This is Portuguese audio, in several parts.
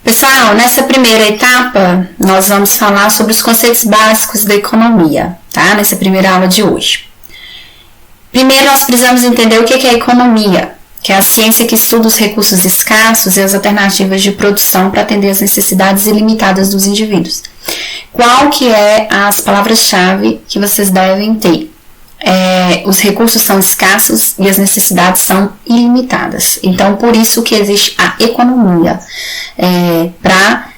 Pessoal, nessa primeira etapa, nós vamos falar sobre os conceitos básicos da economia, tá? Nessa primeira aula de hoje. Primeiro, nós precisamos entender o que é a economia, que é a ciência que estuda os recursos escassos e as alternativas de produção para atender às necessidades ilimitadas dos indivíduos. Qual que é as palavras-chave que vocês devem ter? Os recursos são escassos e as necessidades são ilimitadas. Então, por isso que existe a economia, para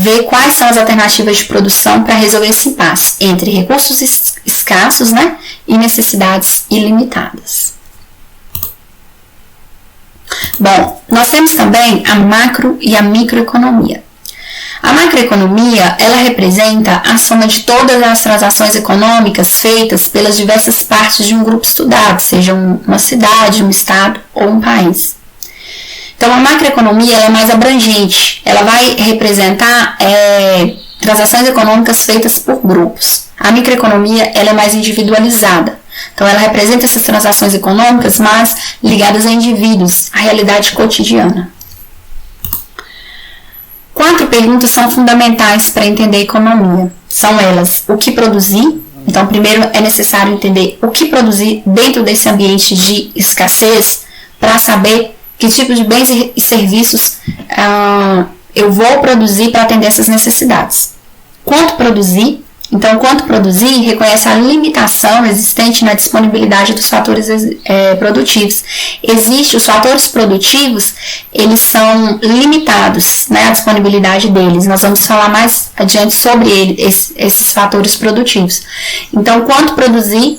ver quais são as alternativas de produção para resolver esse impasse entre recursos escassos, né, e necessidades ilimitadas. Bom, nós temos também a macro e a microeconomia. A macroeconomia, ela representa a soma de todas as transações econômicas feitas pelas diversas partes de um grupo estudado, seja uma cidade, um estado ou um país. Então, a macroeconomia ela é mais abrangente, ela vai representar transações econômicas feitas por grupos. A microeconomia ela é mais individualizada, então ela representa essas transações econômicas mais ligadas a indivíduos, à realidade cotidiana. 4 perguntas são fundamentais para entender a economia. São elas: o que produzir? Então, primeiro é necessário entender o que produzir dentro desse ambiente de escassez para saber que tipo de bens e serviços eu vou produzir para atender essas necessidades. Quanto produzir? Então, quanto produzir reconhece a limitação existente na disponibilidade dos fatores produtivos. Os fatores produtivos, eles são limitados, né, a disponibilidade deles. Nós vamos falar mais adiante sobre esses fatores produtivos. Então, quanto produzir,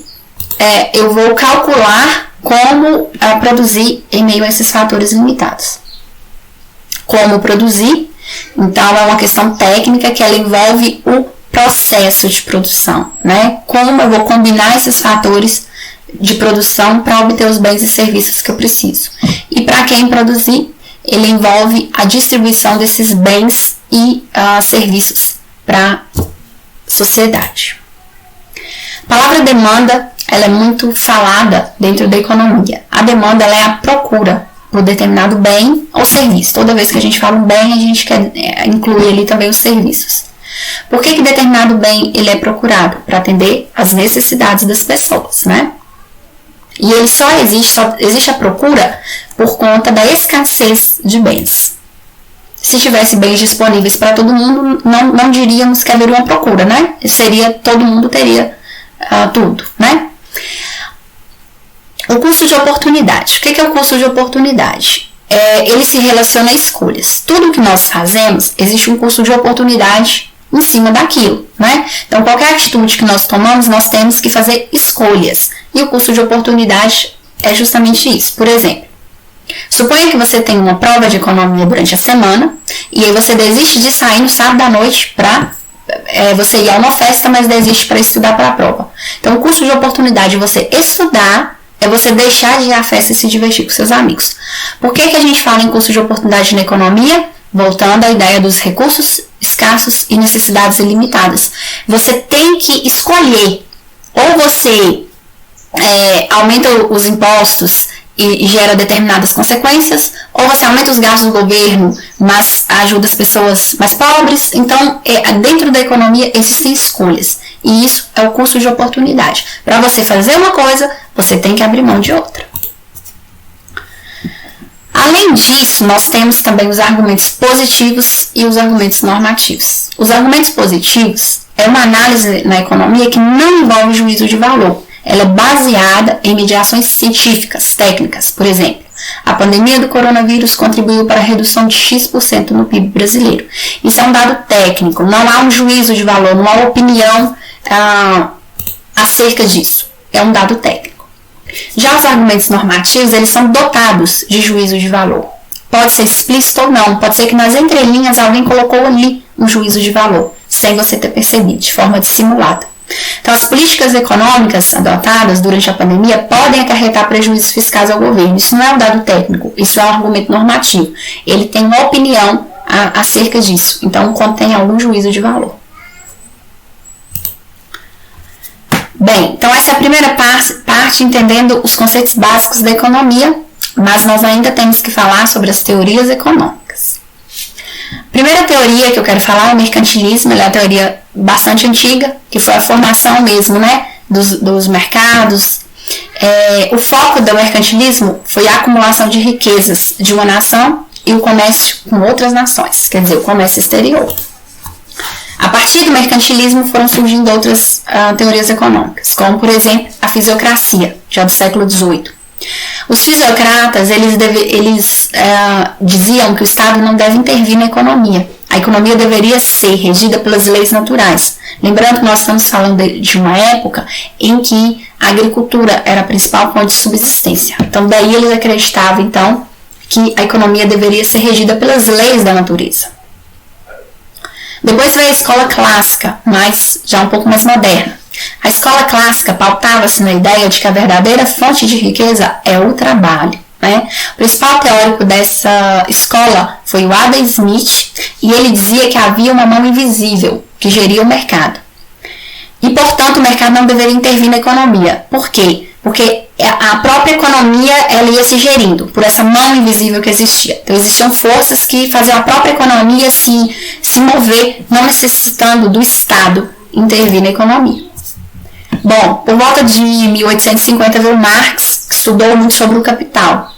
eu vou calcular como produzir em meio a esses fatores limitados. Como produzir? Então, é uma questão técnica que ela envolve o processo de produção, né? Como eu vou combinar esses fatores de produção para obter os bens e serviços que eu preciso. E para quem produzir, ele envolve a distribuição desses bens e serviços para a sociedade. A palavra demanda, ela é muito falada dentro da economia. A demanda ela é a procura por determinado bem ou serviço. Toda vez que a gente fala um bem, a gente quer incluir ali também os serviços. Por que determinado bem ele é procurado? Para atender às necessidades das pessoas, né? E ele só existe a procura por conta da escassez de bens. Se tivesse bens disponíveis para todo mundo, não diríamos que haveria uma procura, né? Todo mundo teria tudo, né? O custo de oportunidade. O que é o custo de oportunidade? Ele se relaciona a escolhas. Tudo que nós fazemos, existe um custo de oportunidade em cima daquilo, né? Então, qualquer atitude que nós tomamos, nós temos que fazer escolhas. E o custo de oportunidade é justamente isso. Por exemplo, suponha que você tem uma prova de economia durante a semana e aí você desiste de sair no sábado à noite para você ir a uma festa, mas desiste para estudar para a prova. Então, o custo de oportunidade de você estudar é você deixar de ir à festa e se divertir com seus amigos. Por que a gente fala em custo de oportunidade na economia? Voltando à ideia dos recursos escassos e necessidades ilimitadas. Você tem que escolher. Ou você aumenta os impostos e gera determinadas consequências, ou você aumenta os gastos do governo, mas ajuda as pessoas mais pobres. Então, dentro da economia existem escolhas. E isso é o custo de oportunidade. Para você fazer uma coisa, você tem que abrir mão de outra. Além disso, nós temos também os argumentos positivos e os argumentos normativos. Os argumentos positivos é uma análise na economia que não envolve juízo de valor. Ela é baseada em mediações científicas, técnicas. Por exemplo, a pandemia do coronavírus contribuiu para a redução de X% no PIB brasileiro. Isso é um dado técnico, não há um juízo de valor, não há opinião acerca disso. É um dado técnico. Já os argumentos normativos, eles são dotados de juízo de valor. Pode ser explícito ou não, pode ser que nas entrelinhas alguém colocou ali um juízo de valor, sem você ter percebido, de forma dissimulada. Então, as políticas econômicas adotadas durante a pandemia podem acarretar prejuízos fiscais ao governo. Isso não é um dado técnico, isso é um argumento normativo. Ele tem uma opinião acerca disso, então contém algum juízo de valor. Bem, então essa é a primeira parte entendendo os conceitos básicos da economia, mas nós ainda temos que falar sobre as teorias econômicas. teoria que eu quero falar é o mercantilismo. Ela é uma teoria bastante antiga, que foi a formação mesmo, né, dos mercados. O foco do mercantilismo foi a acumulação de riquezas de uma nação e o comércio com outras nações, quer dizer, o comércio exterior. A partir do mercantilismo foram surgindo outras teorias econômicas, como, por exemplo, a fisiocracia, já do século XVIII. Os fisiocratas, eles diziam que o Estado não deve intervir na economia. A economia deveria ser regida pelas leis naturais. Lembrando que nós estamos falando de uma época em que a agricultura era a principal fonte de subsistência. Então, daí eles acreditavam, então, que a economia deveria ser regida pelas leis da natureza. Depois veio a escola clássica, mas já um pouco mais moderna. A escola clássica pautava-se na ideia de que a verdadeira fonte de riqueza é o trabalho, né? O principal teórico dessa escola foi o Adam Smith, e ele dizia que havia uma mão invisível que geria o mercado. E, portanto, o mercado não deveria intervir na economia. Por quê? Porque a própria economia ela ia se gerindo por essa mão invisível que existia. Então, existiam forças que faziam a própria economia se mover, não necessitando do Estado intervir na economia. Bom, por volta de 1850 veio Marx, que estudou muito sobre o capital.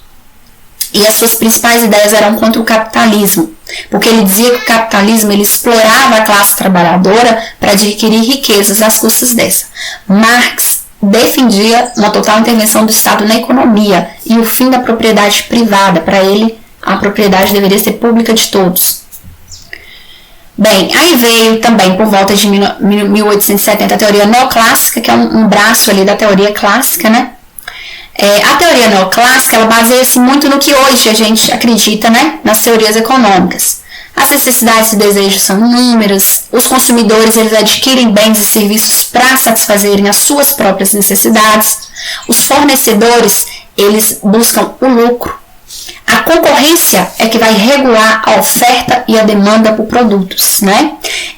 E as suas principais ideias eram contra o capitalismo, porque ele dizia que o capitalismo ele explorava a classe trabalhadora para adquirir riquezas às custas dessa. Marx defendia uma total intervenção do Estado na economia e o fim da propriedade privada. Para ele, a propriedade deveria ser pública de todos. Bem, aí veio também, por volta de 1870, a teoria neoclássica, que é um braço ali da teoria clássica, né? A teoria neoclássica, ela baseia-se muito no que hoje a gente acredita, né? Nas teorias econômicas. As necessidades e desejos são inúmeras, os consumidores eles adquirem bens e serviços para satisfazerem as suas próprias necessidades, os fornecedores eles buscam o lucro, a concorrência é que vai regular a oferta e a demanda por produtos, né?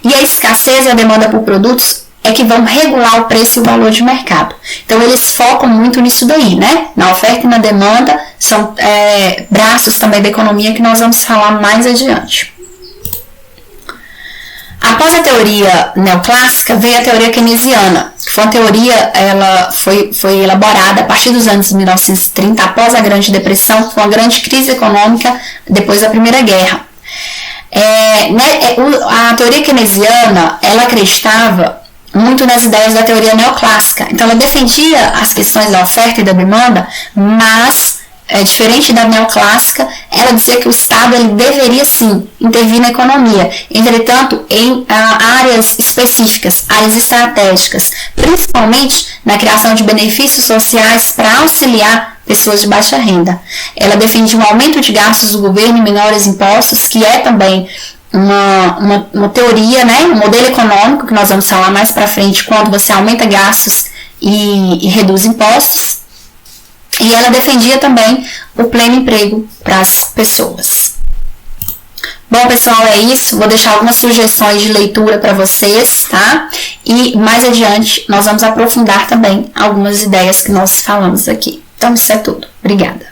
E a escassez e a demanda por produtos é que vão regular o preço e o valor de mercado. Então, eles focam muito nisso daí, né? Na oferta e na demanda, são braços também da economia que nós vamos falar mais adiante. Após a teoria neoclássica, veio a teoria keynesiana, que foi uma teoria, ela foi elaborada a partir dos anos 1930, após a Grande Depressão, com a grande crise econômica depois da Primeira Guerra. A teoria keynesiana, ela acreditava muito nas ideias da teoria neoclássica. Então, ela defendia as questões da oferta e da demanda, mas, diferente da neoclássica, ela dizia que o Estado ele deveria, sim, intervir na economia. Entretanto, em áreas específicas, áreas estratégicas, principalmente na criação de benefícios sociais para auxiliar pessoas de baixa renda. Ela defendia um aumento de gastos do governo e menores impostos, que é também uma teoria, né, um modelo econômico que nós vamos falar mais para frente quando você aumenta gastos e reduz impostos. E ela defendia também o pleno emprego para as pessoas. Bom, pessoal, é isso. Vou deixar algumas sugestões de leitura para vocês, tá? E mais adiante nós vamos aprofundar também algumas ideias que nós falamos aqui. Então, isso é tudo. Obrigada.